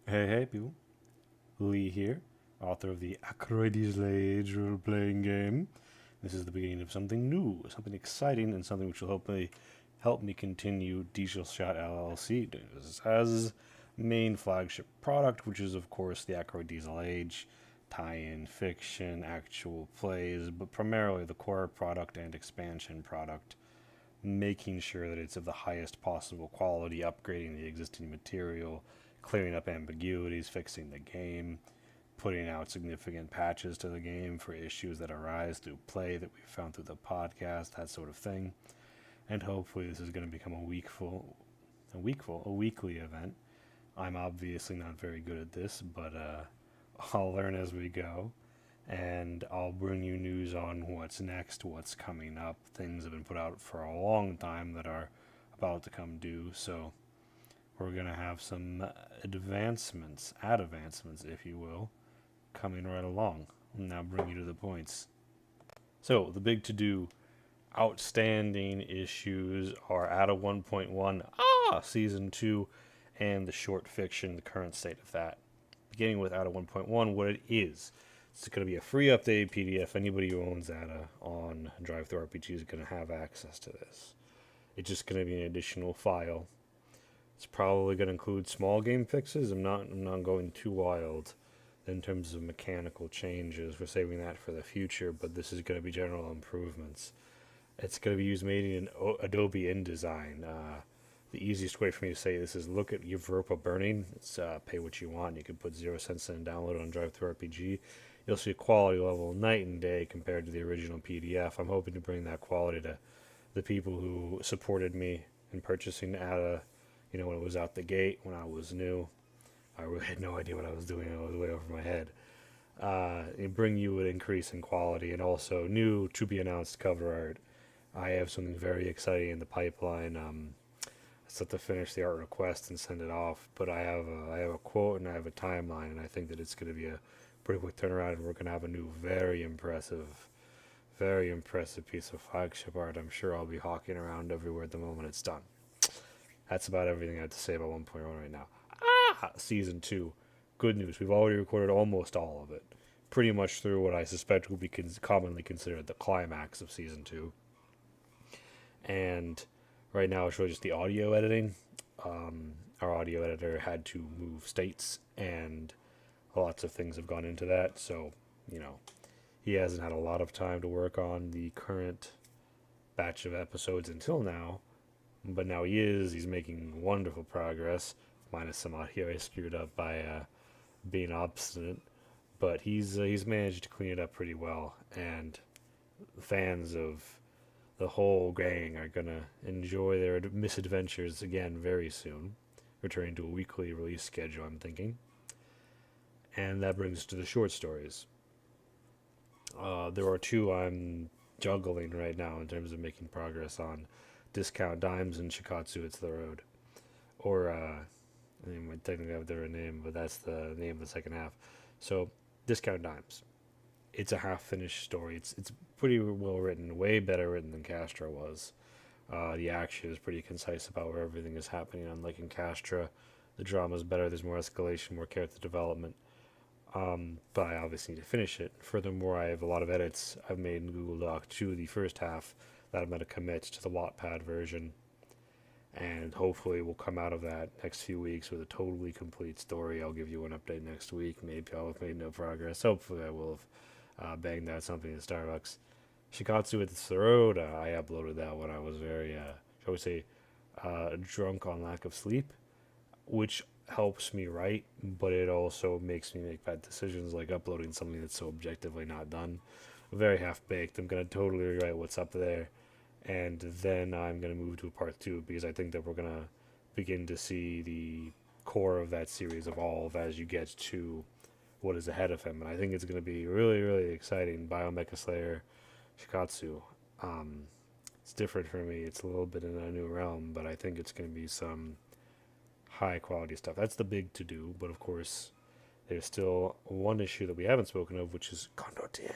Hey people, Lee here, author of the Akroydiesel role-playing game. This is the beginning of something new, something exciting, and something which will hopefully help me continue Diesel Shot LLC doing this as main flagship product, which is of course the Akroydiesel Age, tie-in fiction, actual plays, but primarily the core product and expansion product, making sure that it's of the highest possible quality, upgrading the existing material, clearing up ambiguities, fixing the game, putting out significant patches to the game for issues that arise through play that we found through the podcast, that sort of thing. And hopefully this is going to become a weekly event. I'm obviously not very good at this, but I'll learn as we go. And I'll bring you news on what's next, what's coming up. Things have been put out for a long time that are about to come due, so we're going to have some advancements, if you will, coming right along. I'll now bring you to the points. So, the big to do outstanding issues are Ada 1.1, Season 2, and the short fiction, the current state of that. Beginning with Ada 1.1, what it is. It's going to be a free updated PDF. Anybody who owns Ada on DriveThruRPG is going to have access to this. It's just going to be an additional file. It's probably going to include small game fixes. I'm not going too wild in terms of mechanical changes. We're saving that for the future, but this is going to be general improvements. It's going to be used mainly in Adobe InDesign. The easiest way for me to say this is look at Europa Burning. It's pay what you want. You can put 0 cents in and download it on DriveThruRPG. You'll see a quality level night and day compared to the original PDF. I'm hoping to bring that quality to the people who supported me in purchasing Ada, when it was out the gate, when I was new. I really had no idea what I was doing. I was way over my head. It bring you an increase in quality and also new to be announced cover art. I have something very exciting in the pipeline. I still have to finish the art request and send it off, but I have a quote and I have a timeline, and I think that it's going to be a pretty quick turnaround, and we're going to have a new, very impressive piece of flagship art. I'm sure I'll be hawking around everywhere at the moment it's done. That's about everything I have to say about 1.1 right now. Season 2. Good news. We've already recorded almost all of it. Pretty much through what I suspect will be commonly considered the climax of Season 2. And right now it's really just the audio editing. Our audio editor had to move states, and lots of things have gone into that. So, he hasn't had a lot of time to work on the current batch of episodes until now. But now he is. He's making wonderful progress, minus some audio I screwed up by being obstinate. But he's managed to clean it up pretty well, and fans of the whole gang are gonna enjoy their misadventures again very soon, returning to a weekly release schedule, I'm thinking. And that brings us to the short stories. There are two I'm juggling right now in terms of making progress on: Discount Dimes and Shikatsu It's the Road. Or, I might technically have a different name, but that's the name of the second half. So, Discount Dimes. It's a half-finished story. It's pretty well written, way better written than Castra was. The action is pretty concise about where everything is happening, unlike in Castra. The drama is better, there's more escalation, more character development. But I obviously need to finish it. Furthermore, I have a lot of edits I've made in Google Doc to the first half that I'm going to commit to the Wattpad version. And hopefully we'll come out of that next few weeks with a totally complete story. I'll give you an update next week. Maybe I'll have made no progress. Hopefully I will have banged out something at Starbucks. Shikatsu It's the Road, I uploaded that when I was very, shall we say, drunk on lack of sleep, which helps me write, but it also makes me make bad decisions, like uploading something that's so objectively not done. Very half-baked. I'm going to totally rewrite what's up there, and then I'm going to move to a part 2, because I think that we're going to begin to see the core of that series evolve as you get to what is ahead of him, and I think it's going to be really, really exciting. Biomecha Slayer Shikatsu. It's different for me. It's a little bit in a new realm, but I think it's going to be some high quality stuff. That's the big to do, but of course there's still one issue that we haven't spoken of, which is Condottieri.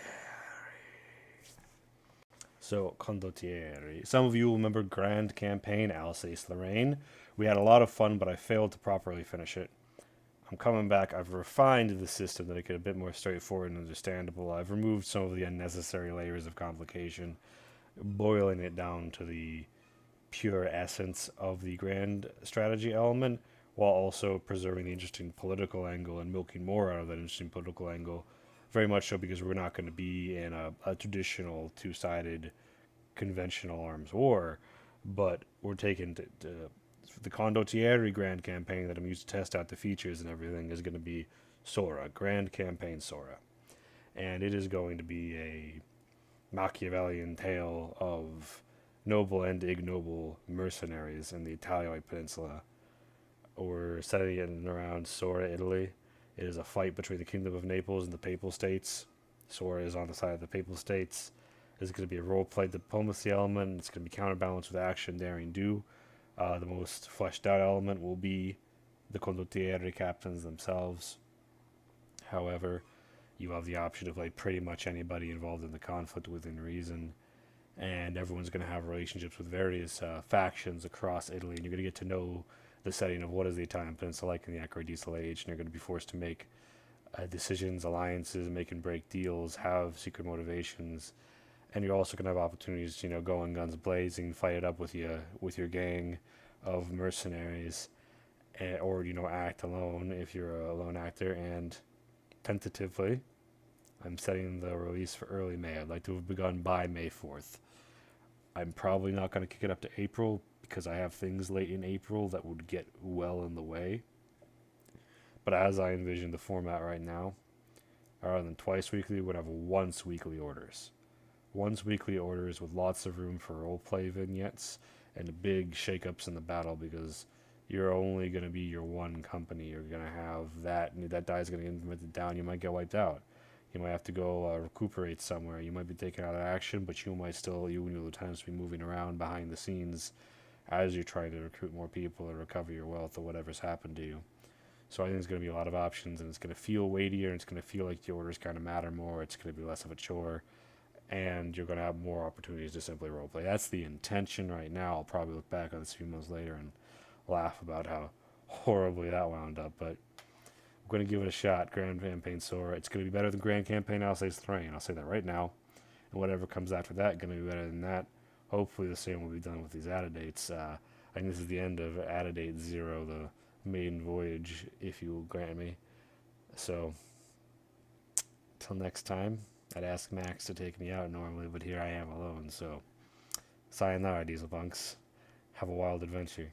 So, Condottieri. Some of you will remember Grand Campaign Alsace-Lorraine. We had a lot of fun, but I failed to properly finish it. I'm coming back. I've refined the system to make it a bit more straightforward and understandable. I've removed some of the unnecessary layers of complication, boiling it down to the pure essence of the grand strategy element, while also preserving the interesting political angle and milking more out of that interesting political angle. Very much so, because we're not going to be in a traditional two-sided conventional arms war, but we're taking the Condottieri Grand Campaign that I'm used to test out the features and everything is going to be Sora, Grand Campaign Sora. And it is going to be a Machiavellian tale of noble and ignoble mercenaries in the Italian Peninsula. We're setting it in around Sora, Italy. It is a fight between the Kingdom of Naples and the Papal States. Sora is on the side of the Papal States. There's going to be a role-play diplomacy element. It's going to be counterbalanced with action, daring do. The most fleshed out element will be the condottieri captains themselves. However, you have the option to play pretty much anybody involved in the conflict within reason, and everyone's going to have relationships with various factions across Italy, and you're going to get to know the setting of what is the Italian peninsula like in the Akroydiesel age, and you're going to be forced to make decisions, alliances, make and break deals, have secret motivations, and you're also going to have opportunities to, go in guns blazing, fight it up with your gang of mercenaries, or act alone if you're a lone actor. And tentatively, I'm setting the release for early May. I'd like to have begun by May 4th. I'm probably not going to kick it up to April because I have things late in April that would get well in the way. But as I envision the format right now, rather than twice weekly, we're going to have once weekly orders. Once weekly orders with lots of room for roleplay vignettes and big shakeups in the battle, because you're only going to be your one company. You're going to have that, and that die is going to get implemented down. You might get wiped out. You might have to go recuperate somewhere. You might be taken out of action, but you and your lieutenants be moving around behind the scenes as you're trying to recruit more people or recover your wealth or whatever's happened to you. So I think there's going to be a lot of options, and it's going to feel weightier, and it's going to feel like the orders kind of matter more. It's going to be less of a chore, and you're going to have more opportunities to simply roleplay. That's the intention right now. I'll probably look back on this a few months later and laugh about how horribly that wound up, but I'm going to give it a shot. Grand Campaign Sora. It's going to be better than Grand Campaign Alsace Lorraine. I'll say that right now. And whatever comes after that, going to be better than that. Hopefully the same will be done with these AdAdates. I think this is the end of AdAdate 0, the maiden voyage, if you will grant me. So, till next time, I'd ask Max to take me out normally, but here I am alone, so sayonara, Dieselpunks. Have a wild adventure.